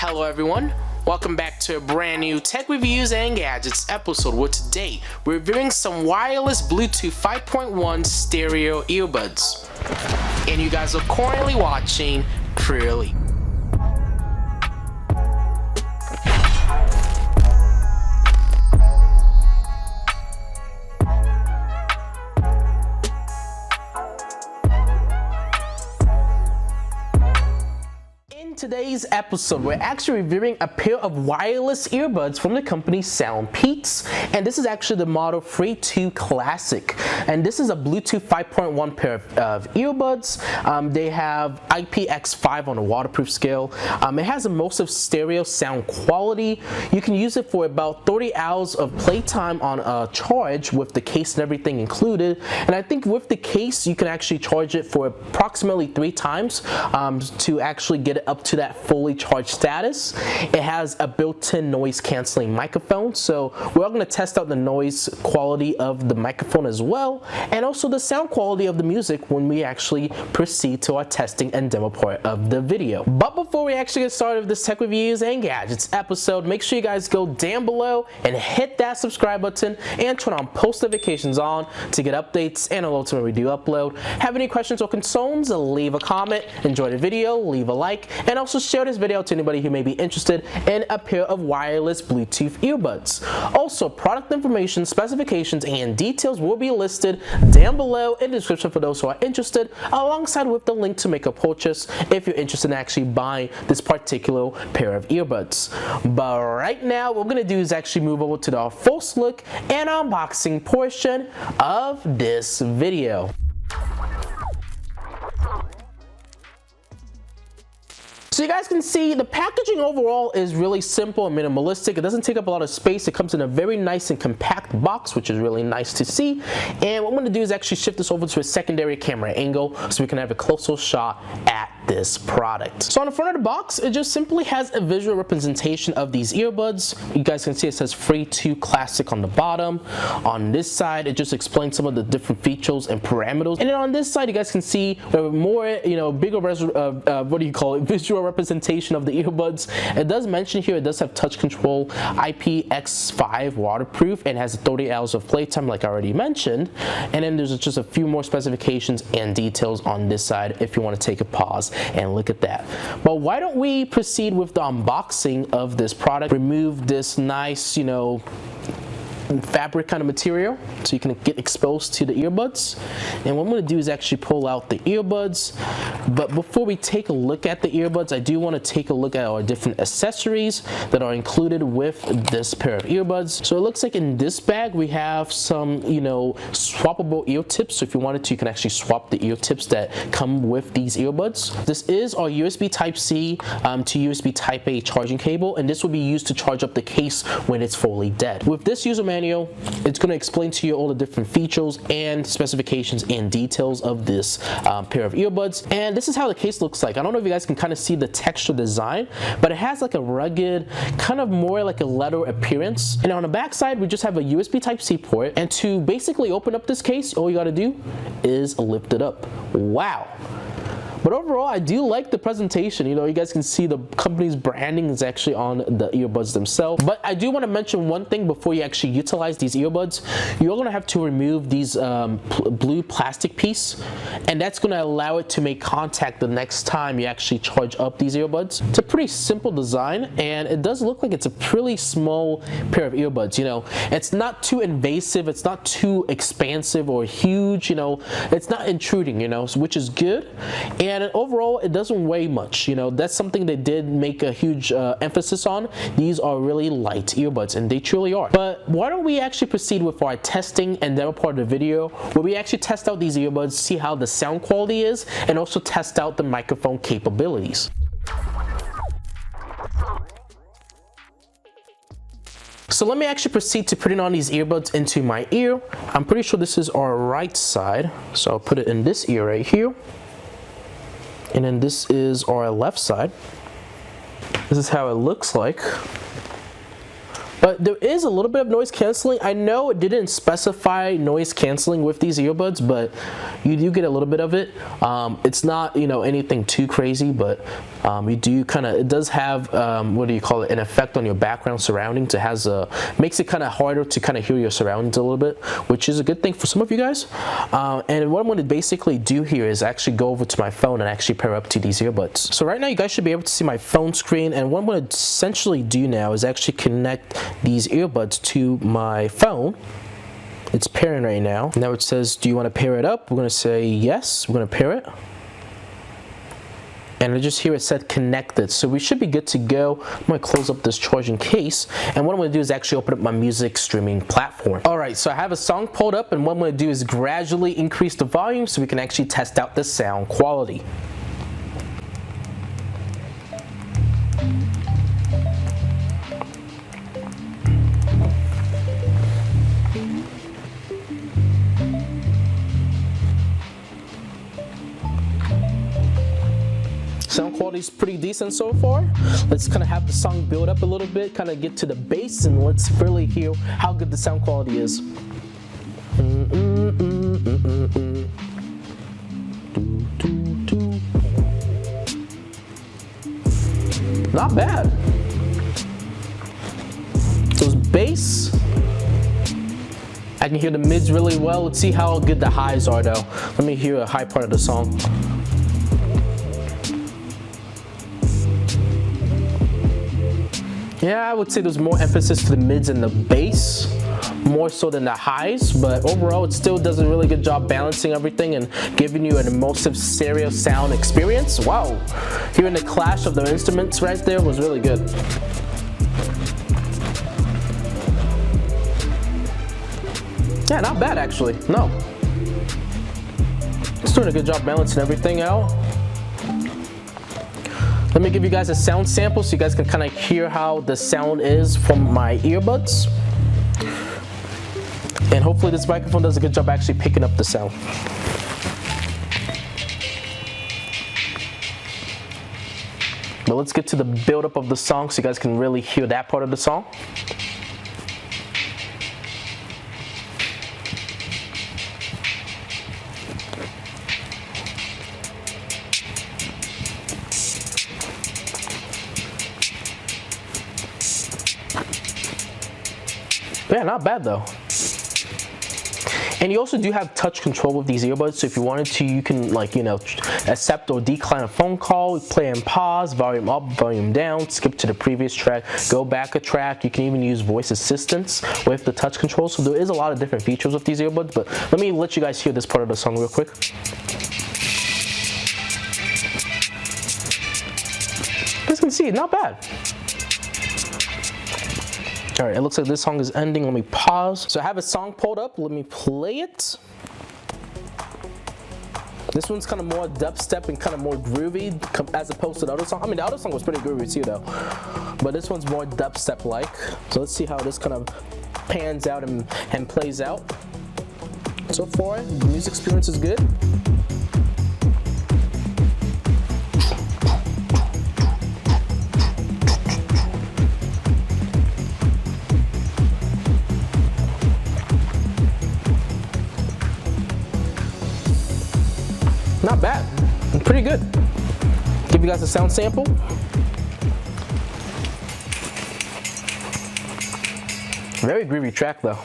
Hello everyone, welcome back to a brand new Tech Reviews and Gadgets episode where today we're reviewing some wireless Bluetooth 5.1 stereo earbuds. And you guys are currently watching CrewElite. In today's episode, we're actually reviewing a pair of wireless earbuds from the company SoundPEATS, and this is actually the model Free2 Classic, and this is a Bluetooth 5.1 pair of earbuds. They have IPX5 on a waterproof scale. It has immersive stereo sound quality. You can use it for about 30 hours of playtime on a charge with the case and everything included, and I think with the case you can actually charge it for approximately 3 times to actually get it up to that fully charged status. It has a built-in noise canceling microphone, so we're going to test out the noise quality of the microphone as well, and also the sound quality of the music when we actually proceed to our testing and demo part of the video. But before we actually get started with this Tech Reviews and Gadgets episode, make sure you guys go down below and hit that subscribe button and turn on post notifications on to get updates and alerts when we do upload. Have any questions or concerns, leave a comment, enjoy the video, leave a like, and also share this video to anybody who may be interested in a pair of wireless Bluetooth earbuds. Also, product information, specifications, and details will be listed down below in the description for those who are interested, alongside with the link to make a purchase if you're interested in actually buying this particular pair of earbuds. But right now, what we're going to do is actually move over to the first look and unboxing portion of this video. So you guys can see the packaging overall is really simple and minimalistic. It doesn't take up a lot of space. It comes in a very nice and compact box, which is really nice to see. And what I'm going to do is actually shift this over to a secondary camera angle so we can have a closer shot at this product. So on the front of the box, it just simply has a visual representation of these earbuds. You guys can see it says Free2 Classic on the bottom. On this side, it just explains some of the different features and parameters. And then on this side, you guys can see more, bigger visual representation of the earbuds. It does mention here it does have touch control, IPX5 waterproof, and has 30 hours of playtime like I already mentioned. And then there's just a few more specifications and details on this side if you want to take a pause and look at that. But why don't we proceed with the unboxing of this product? Remove this nice, fabric kind of material so you can get exposed to the earbuds. And what I'm going to do is actually pull out the earbuds. But before we take a look at the earbuds, I do want to take a look at our different accessories that are included with this pair of earbuds. So it looks like in this bag we have some swappable ear tips. So if you wanted to, you can actually swap the ear tips that come with these earbuds. This is our USB Type-C to USB Type-A charging cable, and this will be used to charge up the case when it's fully dead. With this user manual, it's going to explain to you all the different features and specifications and details of this pair of earbuds. And this is how the case looks like. I don't know if you guys can kind of see the texture design, but it has like a rugged, kind of more like a leather appearance. And on the back side, we just have a USB Type-C port. And to basically open up this case, all you got to do is lift it up. Wow. But overall, I do like the presentation. You guys can see the company's branding is actually on the earbuds themselves. But I do want to mention one thing before you actually utilize these earbuds. You're going to have to remove these blue plastic piece, and that's going to allow it to make contact the next time you actually charge up these earbuds. It's a pretty simple design, and it does look like it's a pretty small pair of earbuds. It's not too invasive, it's not too expansive or huge. It's not intruding, which is good. And overall, it doesn't weigh much. That's something they did make a huge emphasis on. These are really light earbuds, and they truly are. But why don't we actually proceed with our testing and demo part of the video, where we actually test out these earbuds, see how the sound quality is, and also test out the microphone capabilities. So let me actually proceed to putting on these earbuds into my ear. I'm pretty sure this is our right side, so I'll put it in this ear right here. And then this is our left side. This is how it looks like But there is a little bit of noise canceling. I know it didn't specify noise canceling with these earbuds, but you do get a little bit of it. It's not, you know, anything too crazy, but you do kind of, it does have, what do you call it, an effect on your background surroundings. It has a, makes it kind of harder to kind of hear your surroundings a little bit, which is a good thing for some of you guys. And what I'm going to basically do here is actually go over to my phone and actually pair up to these earbuds. So right now you guys should be able to see my phone screen, and what I'm going to essentially do now is actually connect these earbuds to my phone. It's pairing right now. Now it says, do you want to pair it up? We're going to say yes. We're going to pair it. And I just hear it said connected, so we should be good to go. I'm going to close up this charging case, and what I'm going to do is actually open up my music streaming platform. Alright, so I have a song pulled up, and what I'm going to do is gradually increase the volume so we can actually test out the sound quality. Sound quality is pretty decent so far. Let's kind of have the song build up a little bit, kind of get to the bass, and let's really hear how good the sound quality is. Not bad. So it's bass. I can hear the mids really well. Let's see how good the highs are though. Let me hear a high part of the song. Yeah, I would say there's more emphasis to the mids and the bass, more so than the highs, but overall it still does a really good job balancing everything and giving you an immersive stereo sound experience. Wow, hearing the clash of the instruments right there was really good. Yeah, not bad actually, no. It's doing a good job balancing everything out. Let me give you guys a sound sample so you guys can kind of hear how the sound is from my earbuds. And hopefully this microphone does a good job actually picking up the sound. But let's get to the build-up of the song so you guys can really hear that part of the song. Yeah, not bad though. And you also do have touch control with these earbuds, so if you wanted to, you can, like, you know, accept or decline a phone call, play and pause, volume up, volume down, skip to the previous track, go back a track. You can even use voice assistance with the touch control. So there is a lot of different features with these earbuds, but let me let you guys hear this part of the song real quick. As you can see, not bad. Alright, it looks like this song is ending. Let me pause. So I have a song pulled up. Let me play it. This one's kind of more dubstep and kind of more groovy as opposed to the other song. I mean, the other song was pretty groovy too though. But this one's more dubstep-like. So let's see how this kind of pans out and plays out. So far, the music experience is good. Not bad, pretty good. Give you guys a sound sample. Very groovy track though.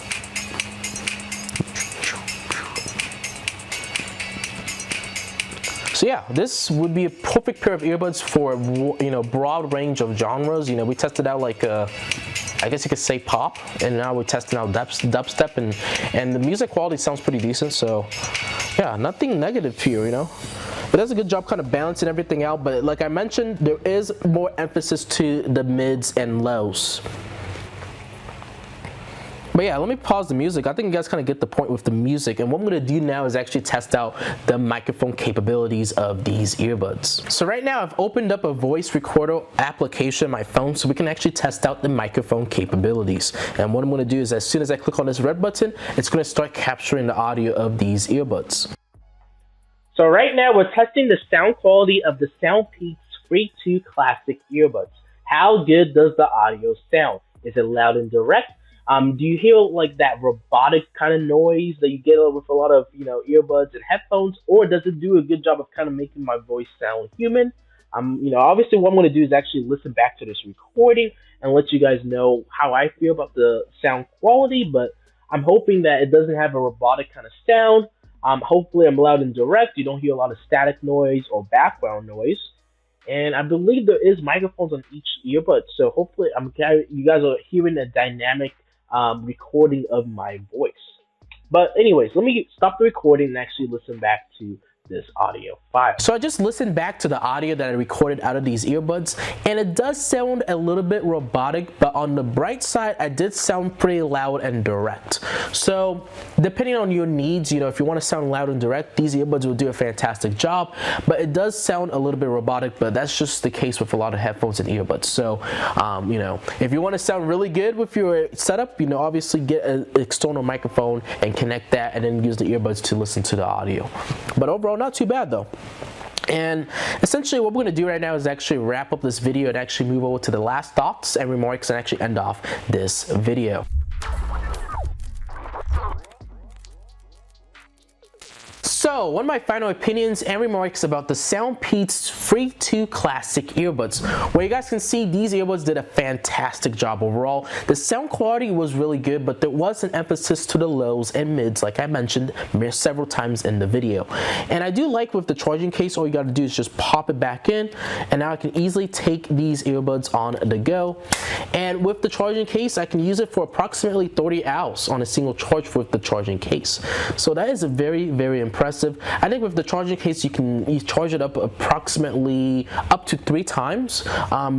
So yeah, this would be a perfect pair of earbuds for, you know, broad range of genres. You know, we tested out like I guess you could say pop, and now we're testing out dubstep, and the music quality sounds pretty decent. So yeah, nothing negative here, you know. It does a good job kind of balancing everything out, but like I mentioned, there is more emphasis to the mids and lows. But yeah, let me pause the music. I think you guys kind of get the point with the music, and what I'm going to do now is actually test out the microphone capabilities of these earbuds. So right now I've opened up a voice recorder application on my phone so we can actually test out the microphone capabilities. And what I'm going to do is, as soon as I click on this red button, it's going to start capturing the audio of these earbuds. So right now we're testing the sound quality of the SoundPEATS Free2 Classic earbuds. How good does the audio sound? Is it loud and direct? Do you hear like that robotic kind of noise that you get with a lot of earbuds and headphones, or does it do a good job of kind of making my voice sound human? Obviously, what I'm going to do is actually listen back to this recording and let you guys know how I feel about the sound quality. But I'm hoping that it doesn't have a robotic kind of sound. Hopefully, I'm loud and direct. You don't hear a lot of static noise or background noise. And I believe there is microphones on each earbud, so hopefully you guys are hearing a dynamic recording of my voice. But anyways, let me stop the recording and actually listen back to this audio file. So I just listened back to the audio that I recorded out of these earbuds, and it does sound a little bit robotic, but on the bright side, I did sound pretty loud and direct. So depending on your needs, if you want to sound loud and direct, these earbuds will do a fantastic job, but it does sound a little bit robotic, but that's just the case with a lot of headphones and earbuds. So if you want to sound really good with your setup, obviously get an external microphone and connect that, and then use the earbuds to listen to the audio. But overall, not too bad though. And essentially what we're going to do right now is actually wrap up this video and actually move over to the last thoughts and remarks and actually end off this video. So, one of my final opinions and remarks about the SoundPEATS Free2 Classic earbuds. Where you guys can see, these earbuds did a fantastic job overall. The sound quality was really good, but there was an emphasis to the lows and mids, like I mentioned several times in the video. And I do like with the charging case, all you gotta do is just pop it back in, and now I can easily take these earbuds on the go. And with the charging case, I can use it for approximately 30 hours on a single charge with the charging case. So that is a very, very impressive. I think with the charging case, you charge it up approximately up to 3 times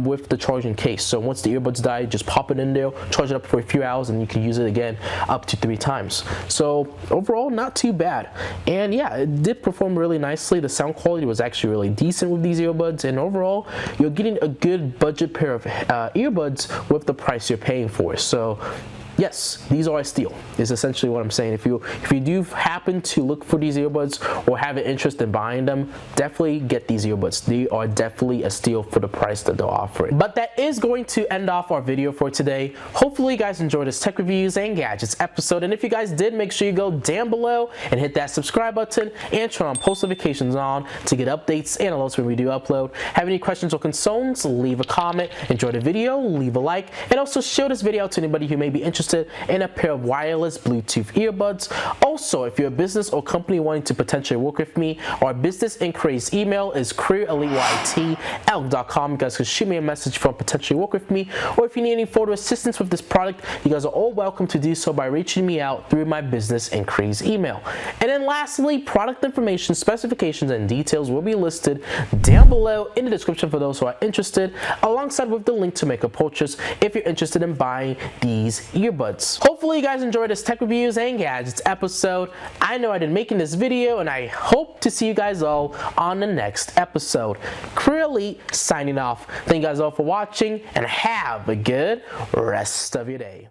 with the charging case. So once the earbuds die, just pop it in there, charge it up for a few hours, and you can use it again up to 3 times. So overall, not too bad. And yeah, it did perform really nicely. The sound quality was actually really decent with these earbuds, and overall, you're getting a good budget pair of earbuds with the price you're paying for. So yes, these are a steal, is essentially what I'm saying. If you do happen to look for these earbuds or have an interest in buying them, definitely get these earbuds. They are definitely a steal for the price that they're offering. But that is going to end off our video for today. Hopefully you guys enjoyed this tech reviews and gadgets episode, and if you guys did, make sure you go down below and hit that subscribe button and turn on post notifications on to get updates and alerts when we do upload. Have any questions or concerns, leave a comment. Enjoy the video, leave a like, and also share this video out to anybody who may be interested in a pair of wireless Bluetooth earbuds. Also, if you're a business or company wanting to potentially work with me, our business inquiries email is CrewElite@outlook.com. You guys can shoot me a message for potentially work with me, or if you need any further assistance with this product, you guys are all welcome to do so by reaching me out through my business inquiries email. And then lastly, product information, specifications, and details will be listed down below in the description for those who are interested, alongside with the link to make a purchase if you're interested in buying these earbuds. Hopefully you guys enjoyed this tech reviews and gadgets episode. I know I did making this video, and I hope to see you guys all on the next episode. CrewElite signing off. Thank you guys all for watching, and have a good rest of your day.